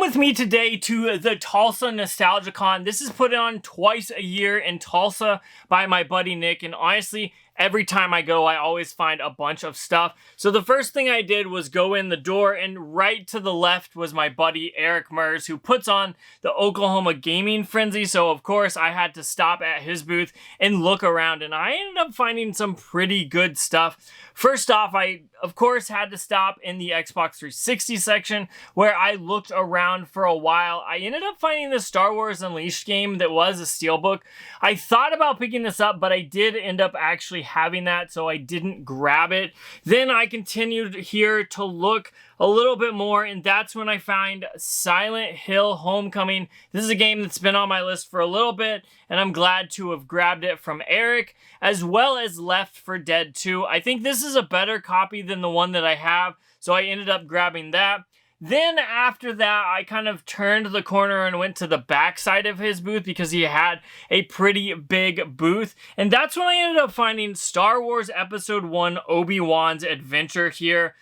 with me today to the Tulsa Nostalgia Con. This is put on twice a year in Tulsa by my buddy Nick, and honestly, every time I go, I always find a bunch of stuff. So the first thing I did was go in the door, and right to the left was my buddy Eric Mers, who puts on the Oklahoma Gaming Frenzy. So of course, I had to stop at his booth and look around, and I ended up finding some pretty good stuff. First off, I of course had to stop in the Xbox 360 section, where I looked around for a while. I ended up finding the Star Wars Unleashed game that was a steelbook. I thought about picking this up, but I did end up actually having that, so I didn't grab it. Then I continued here to look a little bit more, and that's when I find Silent Hill Homecoming. This is a game that's been on my list for a little bit, and I'm glad to have grabbed it from Eric, as well as Left 4 Dead 2. I think this is a better copy than the one that I have, so I ended up grabbing that. Then after that, I kind of turned the corner and went to the back side of his booth because he had a pretty big booth. And that's when I ended up finding Star Wars Episode 1 Obi-Wan's Adventure here.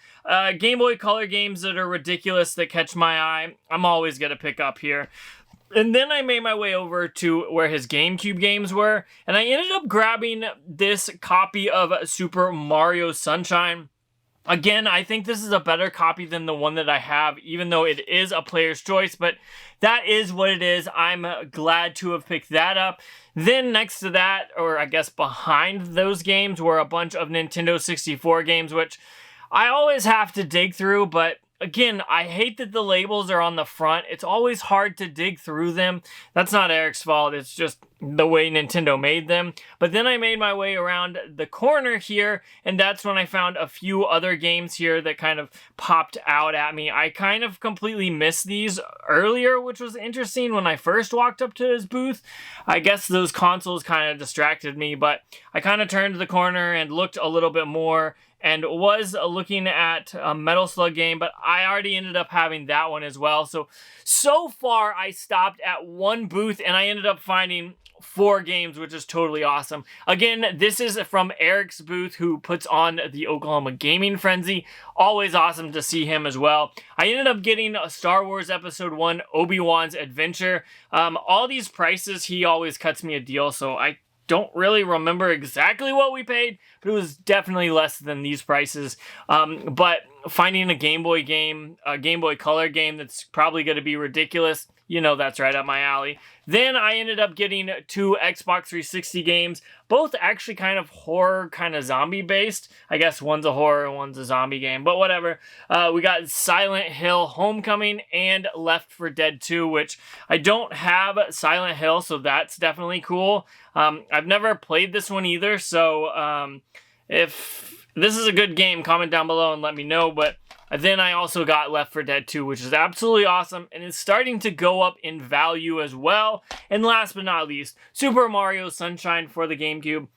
Game Boy Color games that are ridiculous that catch my eye, I'm always going to pick up here. And then I made my way over to where his GameCube games were, and I ended up grabbing this copy of Super Mario Sunshine. Again, I think this is a better copy than the one that I have, even though it is a player's choice, but that is what it is. I'm glad to have picked that up. Then next to that, or I guess behind those games, were a bunch of Nintendo 64 games, which I always have to dig through, but again, I hate that the labels are on the front. It's always hard to dig through them. That's not Eric's fault. It's just the way Nintendo made them. But then I made my way around the corner here, and that's when I found a few other games here that kind of popped out at me. I kind of completely missed these earlier, which was interesting when I first walked up to his booth. I guess those consoles kind of distracted me, but I kind of turned the corner and looked a little bit more, and was looking at a Metal Slug game, but I already ended up having that one as well. So far, I stopped at one booth, and I ended up finding 4 games, which is totally awesome. Again, this is from Eric's booth, who puts on the Oklahoma Gaming Frenzy. Always awesome to see him as well. I ended up getting a Star Wars Episode 1 Obi-Wan's Adventure. All these prices, he always cuts me a deal, so I don't really remember exactly what we paid, but it was definitely less than these prices. But finding a Game Boy game, a Game Boy Color game that's probably going to be ridiculous, you know that's right up my alley. Then I ended up getting 2 Xbox 360 games, both actually kind of horror, kind of zombie based. I guess one's a horror and one's a zombie game, but whatever. We got Silent Hill Homecoming and Left 4 Dead 2, which I don't have Silent Hill, so that's definitely cool. I've never played this one either, so if this is a good game, comment down below and let me know. But then I also got Left 4 Dead 2, which is absolutely awesome, and it's starting to go up in value as well. And last but not least, Super Mario Sunshine for the GameCube.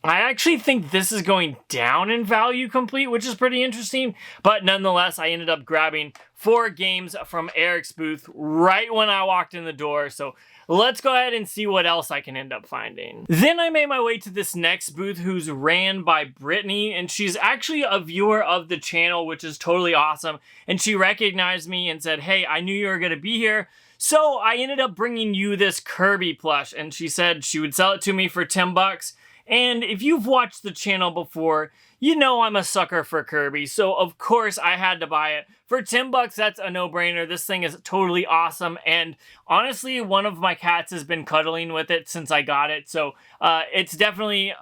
I actually think this is going down in value complete, which is pretty interesting. But nonetheless, I ended up grabbing 4 games from Eric's booth right when I walked in the door. So let's go ahead and see what else I can end up finding. Then I made my way to this next booth, who's ran by Brittany, and she's actually a viewer of the channel, which is totally awesome. And she recognized me and said, "Hey, I knew you were going to be here, so I ended up bringing you this Kirby plush." And she said she would sell it to me for 10 bucks. And if you've watched the channel before, you know I'm a sucker for Kirby, so of course I had to buy it. For 10 bucks, that's a no-brainer. This thing is totally awesome, and honestly, one of my cats has been cuddling with it since I got it, so it's definitely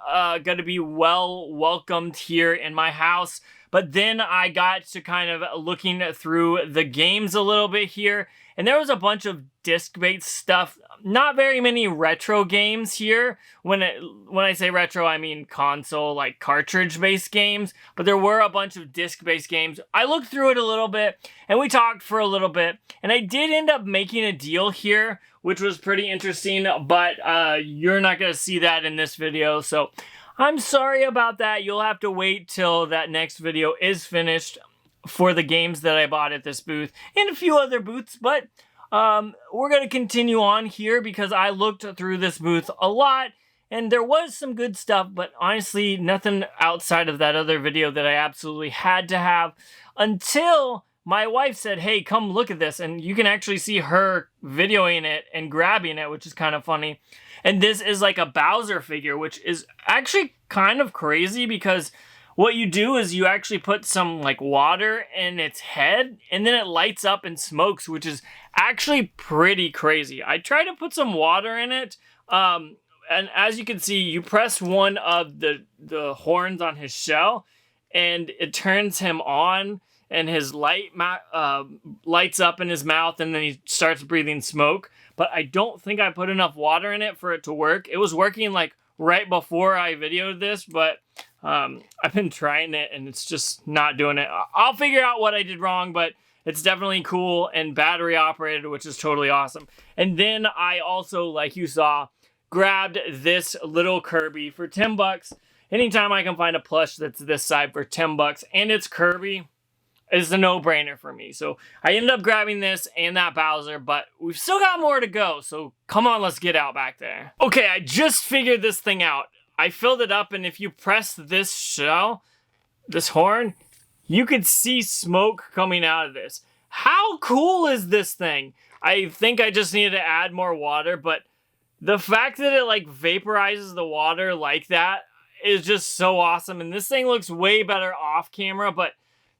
going to be well welcomed here in my house. But then I got to kind of looking through the games a little bit here, and there was a bunch of disc-based stuff. Not very many retro games here. When I say retro, I mean console, like cartridge-based games. But there were a bunch of disc-based games. I looked through it a little bit, and we talked for a little bit. And I did end up making a deal here, which was pretty interesting. But you're not going to see that in this video, so I'm sorry about that. You'll have to wait till that next video is finished for the games that I bought at this booth and a few other booths, but we're going to continue on here because I looked through this booth a lot and there was some good stuff, but honestly, nothing outside of that other video that I absolutely had to have until my wife said, hey, come look at this. And you can actually see her videoing it and grabbing it, which is kind of funny. And this is like a Bowser figure, which is actually kind of crazy because what you do is you actually put some like water in its head and then it lights up and smokes, which is actually pretty crazy. I tried to put some water in it. And as you can see, you press one of the horns on his shell and it turns him on and his lights up in his mouth and then he starts breathing smoke. But I don't think I put enough water in it for it to work. It was working like right before I videoed this, but I've been trying it and it's just not doing it. I'll figure out what I did wrong, but it's definitely cool and battery operated, which is totally awesome. And then I also, like you saw, grabbed this little Kirby for 10 bucks. Anytime I can find a plush that's this side for 10 bucks and it's Kirby, it's a no-brainer for me. So I ended up grabbing this and that Bowser, but we've still got more to go. So come on, let's get out back there. Okay, I just figured this thing out. I filled it up, and if you press this shell, this horn, you could see smoke coming out of this. How cool is this thing? I think I just needed to add more water, but the fact that it like vaporizes the water like that is just so awesome. And this thing looks way better off camera, but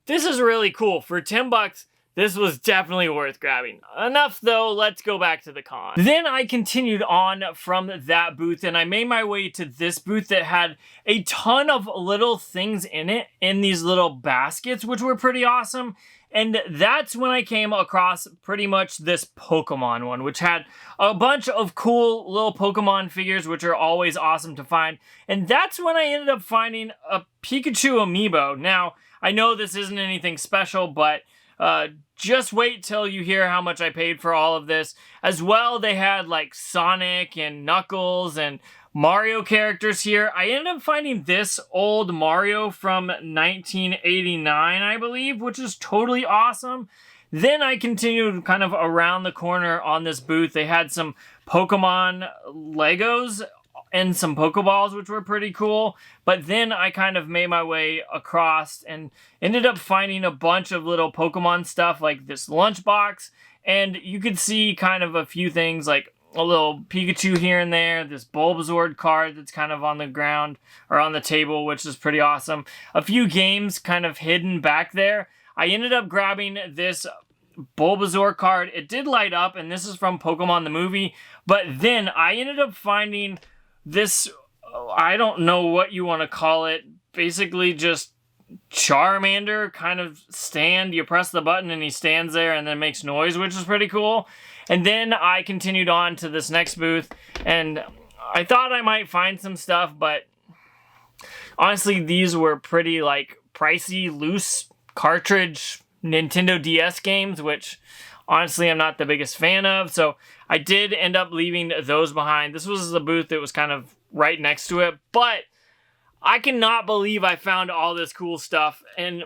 this is really cool. For 10 bucks, this was definitely worth grabbing. Enough though, let's go back to the con. Then I continued on from that booth and I made my way to this booth that had a ton of little things in it, in these little baskets, which were pretty awesome. And that's when I came across pretty much this Pokemon one, which had a bunch of cool little Pokemon figures, which are always awesome to find. And that's when I ended up finding a Pikachu amiibo. Now, I know this isn't anything special, but just wait till you hear how much I paid for all of this. As well, they had like Sonic and Knuckles and Mario characters here. I ended up finding this old Mario from 1989, I believe, which is totally awesome. Then I continued kind of around the corner on this booth. They had some Pokemon Legos and some Pokeballs, which were pretty cool. But then I kind of made my way across and ended up finding a bunch of little Pokemon stuff like this lunchbox. And you could see kind of a few things like a little Pikachu here and there, this Bulbasaur card that's kind of on the ground or on the table, which is pretty awesome. A few games kind of hidden back there. I ended up grabbing this Bulbasaur card. It did light up, and this is from Pokemon the movie. But then I ended up finding this, I don't know what you want to call it, basically just Charmander kind of stand. You press the button and he stands there and then makes noise, which is pretty cool. And then I continued on to this next booth and I thought I might find some stuff, but honestly, these were pretty like pricey, loose cartridge Nintendo DS games, which honestly I'm not the biggest fan of. So I did end up leaving those behind. This was the booth that was kind of right next to it, but I cannot believe I found all this cool stuff, and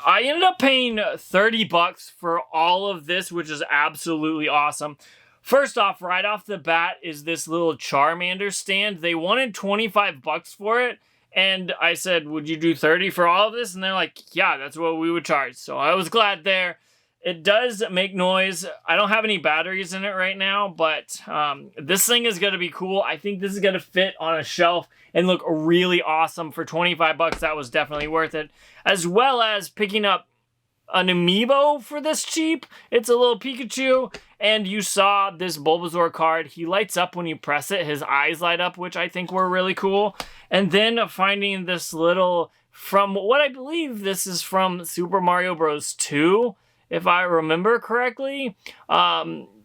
I ended up paying 30 bucks for all of this, which is absolutely awesome. First off, right off the bat is this little Charmander stand. They wanted 25 bucks for it, and I said, would you do 30 for all of this? And they're like, yeah, that's what we would charge. So I was glad there. It does make noise. I don't have any batteries in it right now, but this thing is going to be cool. I think this is going to fit on a shelf and look really awesome. For 25 bucks, that was definitely worth it. As well as picking up an amiibo for this cheap. It's a little Pikachu, and you saw this Bulbasaur card. He lights up when you press it. His eyes light up, which I think were really cool. And then finding this little, from what I believe this is from Super Mario Bros. 2, if I remember correctly.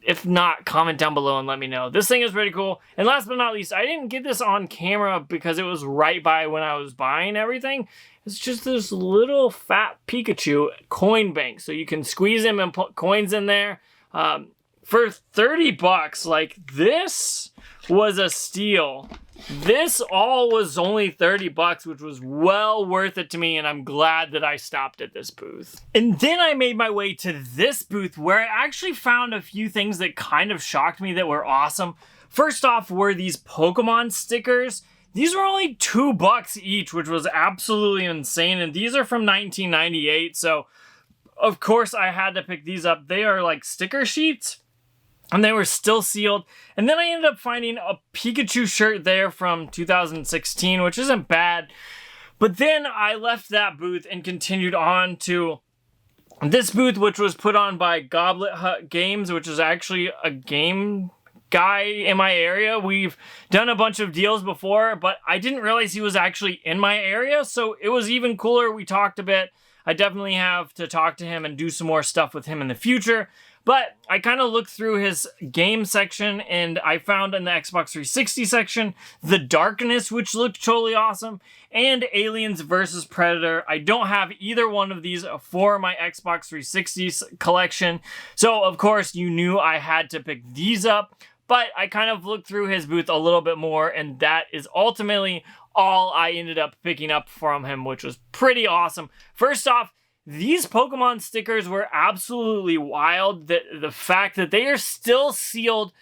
If not, comment down below and let me know. This thing is pretty cool. And last but not least, I didn't get this on camera because it was right by when I was buying everything. It's just this little fat Pikachu coin bank. So you can squeeze him and put coins in there. For 30 bucks, like, this was a steal. This all was only 30 bucks, which was well worth it to me, and I'm glad that I stopped at this booth. And then I made my way to this booth where I actually found a few things that kind of shocked me that were awesome. First off were these Pokemon stickers. These were only 2 bucks each, which was absolutely insane, and these are from 1998, so of course, I had to pick these up. They are like sticker sheets, and they were still sealed. And then I ended up finding a Pikachu shirt there from 2016, which isn't bad. But then I left that booth and continued on to this booth, which was put on by Goblet Hut Games, which is actually a game guy in my area. We've done a bunch of deals before, but I didn't realize he was actually in my area, so it was even cooler. We talked a bit. I definitely have to talk to him and do some more stuff with him in the future. But I kind of looked through his game section, and I found in the Xbox 360 section, The Darkness, which looked totally awesome, and Aliens vs. Predator. I don't have either one of these for my Xbox 360 collection, so of course you knew I had to pick these up, but I kind of looked through his booth a little bit more, and that is ultimately all I ended up picking up from him, which was pretty awesome. First off, these Pokemon stickers were absolutely wild. The fact that they are still sealed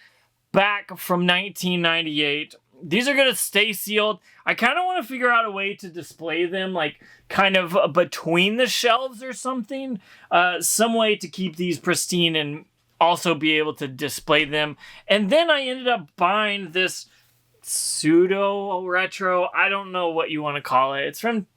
back from 1998. These are going to stay sealed. I kind of want to figure out a way to display them, like, kind of between the shelves or something. Some way to keep these pristine and also be able to display them. And then I ended up buying this pseudo retro, I don't know what you want to call it. It's from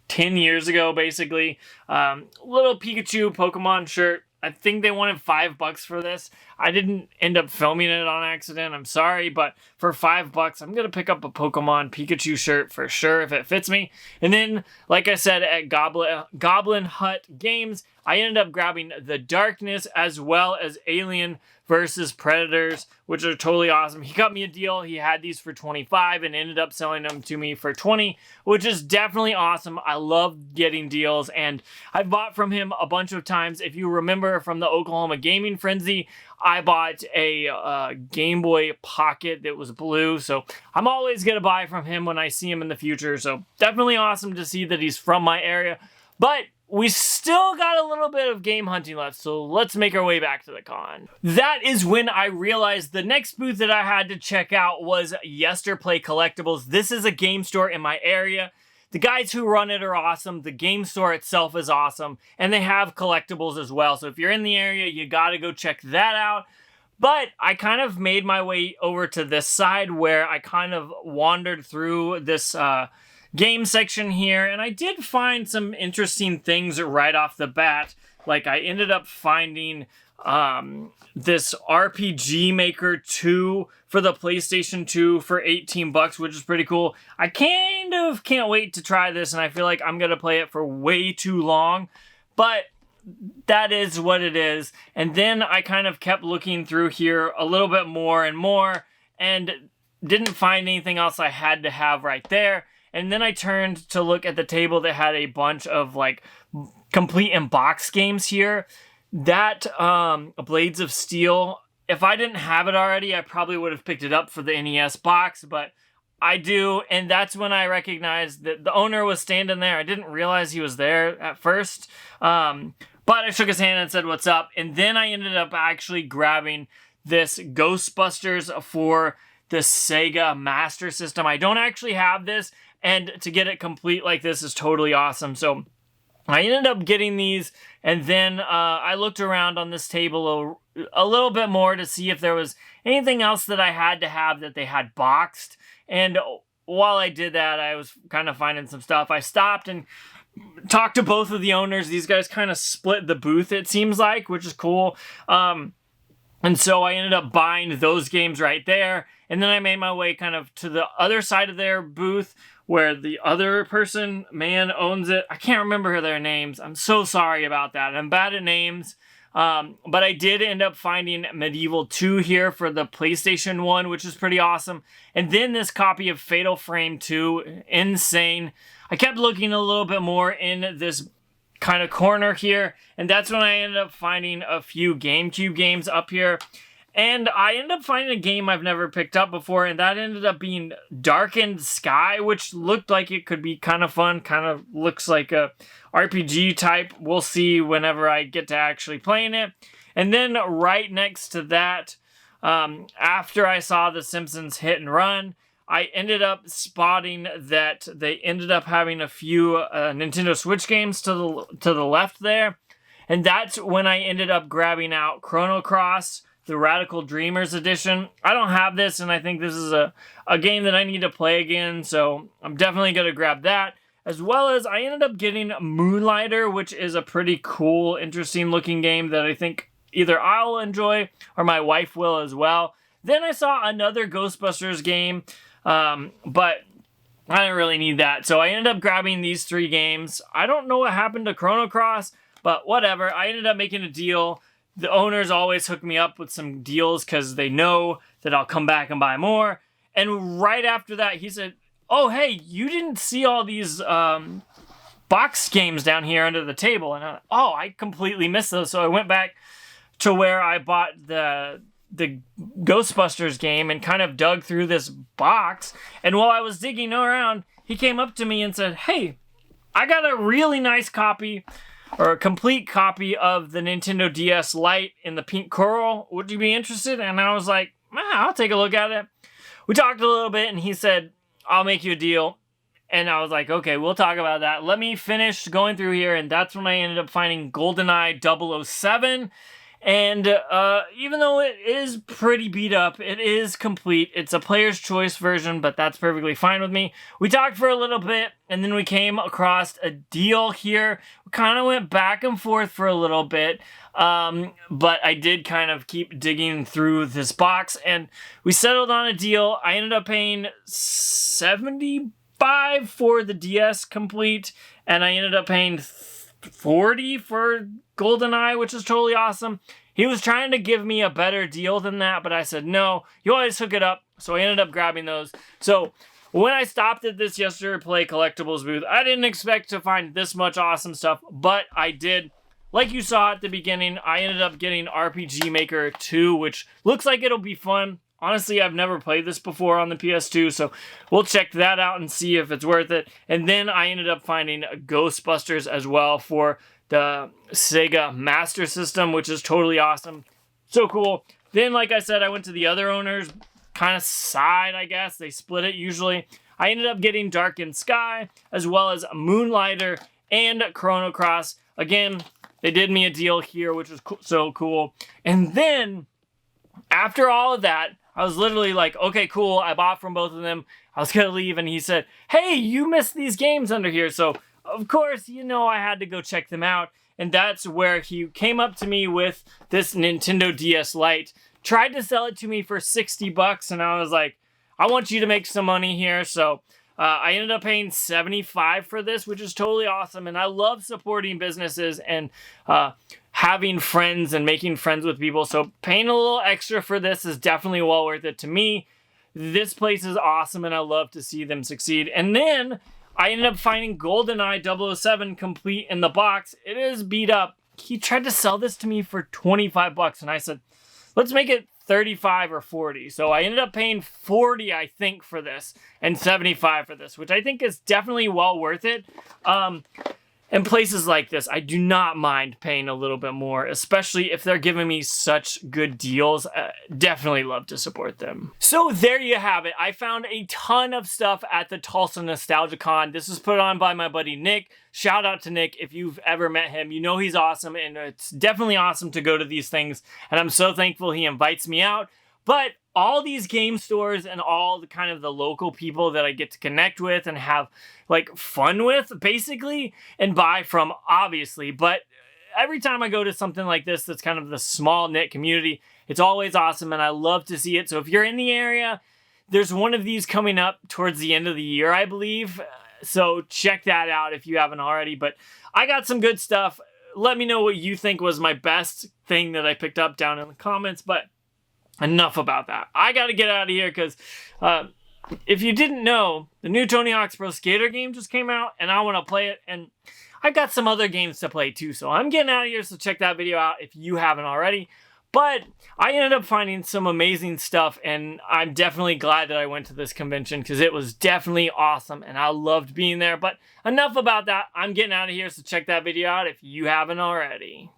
10 years ago, basically. Little Pikachu Pokemon shirt. I think they wanted $5 for this. I didn't end up filming it on accident. I'm sorry, but for $5, I'm going to pick up a Pokemon Pikachu shirt for sure if it fits me. And then, like I said, at Goblin Hut Games, I ended up grabbing The Darkness as well as Alien versus Predators, which are totally awesome. He got me a deal. He had these for $25 and ended up selling them to me for $20, which is definitely awesome. I love getting deals, and I've bought from him a bunch of times. If you remember from the Oklahoma Gaming Frenzy, I bought a Game Boy Pocket that was blue, so I'm always going to buy from him when I see him in the future. So definitely awesome to see that he's from my area. But we still got a little bit of game hunting left, so let's make our way back to the con. That is when I realized the next booth that I had to check out was Yester Collectibles. This is a game store in my area. The guys who run it are awesome. The game store itself is awesome, and they have collectibles as well. So if you're in the area, you gotta go check that out. But I kind of made my way over to this side where I kind of wandered through this game section here, and I did find some interesting things right off the bat. Like, I ended up finding this RPG Maker 2 for the PlayStation 2 for $18, which is pretty cool. I kind of can't wait to try this, and I feel like I'm gonna play it for way too long, but that is what it is. And then I kind of kept looking through here a little bit more and more, and didn't find anything else I had to have right there. And then I turned to look at the table that had a bunch of, like, complete in-box games here. That Blades of Steel, if I didn't have it already, I probably would have picked it up for the NES box, but I do, and that's when I recognized that the owner was standing there. I didn't realize he was there at first, but I shook his hand and said, "What's up?" And then I ended up actually grabbing this Ghostbusters for the Sega Master System. I don't actually have this, and to get it complete like this is totally awesome. So I ended up getting these, and then I looked around on this table a little bit more to see if there was anything else that I had to have that they had boxed. And while I did that, I was kind of finding some stuff. I stopped and talked to both of the owners. These guys kind of split the booth, it seems like, which is cool. And so I ended up buying those games right there. And then I made my way kind of to the other side of their booth, where the other man owns it. I can't remember their names. I'm so sorry about that. I'm bad at names. But I did end up finding Medieval 2 here for the PlayStation 1, which is pretty awesome. And then this copy of Fatal Frame 2, insane. I kept looking a little bit more in this kind of corner here, and that's when I ended up finding a few GameCube games up here. And I ended up finding a game I've never picked up before, and that ended up being Darkened Sky, which looked like it could be kind of fun. Kind of looks like a RPG type. We'll see whenever I get to actually playing it. And then right next to that, after I saw The Simpsons Hit and Run, I ended up spotting that they ended up having a few Nintendo Switch games to the left there. And that's when I ended up grabbing out Chrono Cross, the Radical Dreamers edition. I don't have this, and I think this is a game that I need to play again, so I'm definitely going to grab that. As well as I ended up getting Moonlighter, which is a pretty cool, interesting looking game that I think either I'll enjoy or my wife will as well. Then I saw another Ghostbusters game, but I didn't really need that. So I ended up grabbing these 3 games. I don't know what happened to Chrono Cross, but whatever. I ended up making a deal. The owners always hook me up with some deals because they know that I'll come back and buy more. And right after that, he said, oh, hey, you didn't see all these box games down here under the table. And I completely missed those. So I went back to where I bought the Ghostbusters game and kind of dug through this box. And while I was digging around, he came up to me and said, hey, I got a really nice copy, or a complete copy of the Nintendo DS Lite in the pink coral. Would you be interested? And I was like, I'll take a look at it. We talked a little bit and he said, I'll make you a deal. And I was like, okay, we'll talk about that. Let me finish going through here. And that's when I ended up finding GoldenEye 007. And even though it is pretty beat up, it is complete. It's a player's choice version, but that's perfectly fine with me. We talked for a little bit, and then we came across a deal here. We kind of went back and forth for a little bit, but I did kind of keep digging through this box, and we settled on a deal. I ended up paying $75 for the DS complete, and I ended up paying $40 for GoldenEye, which is totally awesome. He was trying to give me a better deal than that, but I said no. You always hook it up, so I ended up grabbing those. So when I stopped at this Yester Play Collectibles booth, I didn't expect to find this much awesome stuff, but I did. Like you saw at the beginning, I ended up getting RPG Maker 2, which looks like it'll be fun. Honestly, I've never played this before on the PS2, so we'll check that out and see if it's worth it. And then I ended up finding Ghostbusters as well for the Sega Master System, which is totally awesome. So cool. Then, like I said, I went to the other owners, kind of side, I guess. They split it usually. I ended up getting Darkened Sky, as well as Moonlighter and Chrono Cross. Again, they did me a deal here, which was so cool. And then, after all of that, I was literally like, okay, cool. I bought from both of them. I was going to leave, and he said, hey, you missed these games under here. So, of course, I had to go check them out. And that's where he came up to me with this Nintendo DS Lite. Tried to sell it to me for $60, and I was like, I want you to make some money here. So, I ended up paying $75 for this, which is totally awesome. And I love supporting businesses and having friends and making friends with people. So paying a little extra for this is definitely well worth it to me. This place is awesome, and I love to see them succeed. And then I ended up finding GoldenEye 007 complete in the box. It is beat up. He tried to sell this to me for $25, and I said, let's make it 35 or 40. So I ended up paying 40, I think, for this, and 75 for this, which I think is definitely well worth it. In places like this, I do not mind paying a little bit more, especially if they're giving me such good deals. Definitely love to support them. So there you have it. I found a ton of stuff at the Tulsa Nostalgia Con. This was put on by my buddy Nick. Shout out to Nick. If you've ever met him, you know he's awesome, and it's definitely awesome to go to these things, and I'm so thankful he invites me out. But all these game stores and all the kind of the local people that I get to connect with and have like fun with, basically, and buy from, obviously. But every time I go to something like this, that's kind of the small knit community, it's always awesome, and I love to see it. So if you're in the area, there's one of these coming up towards the end of the year, I believe. So check that out if you haven't already. But I got some good stuff. Let me know what you think was my best thing that I picked up down in the comments. But enough about that. I got to get out of here because if you didn't know, the new Tony Hawk's Pro Skater game just came out, and I want to play it. And I got some other games to play too, so I'm getting out of here. So check that video out if you haven't already. But I ended up finding some amazing stuff, and I'm definitely glad that I went to this convention because it was definitely awesome, and I loved being there. But enough about that. I'm getting out of here, so check that video out if you haven't already.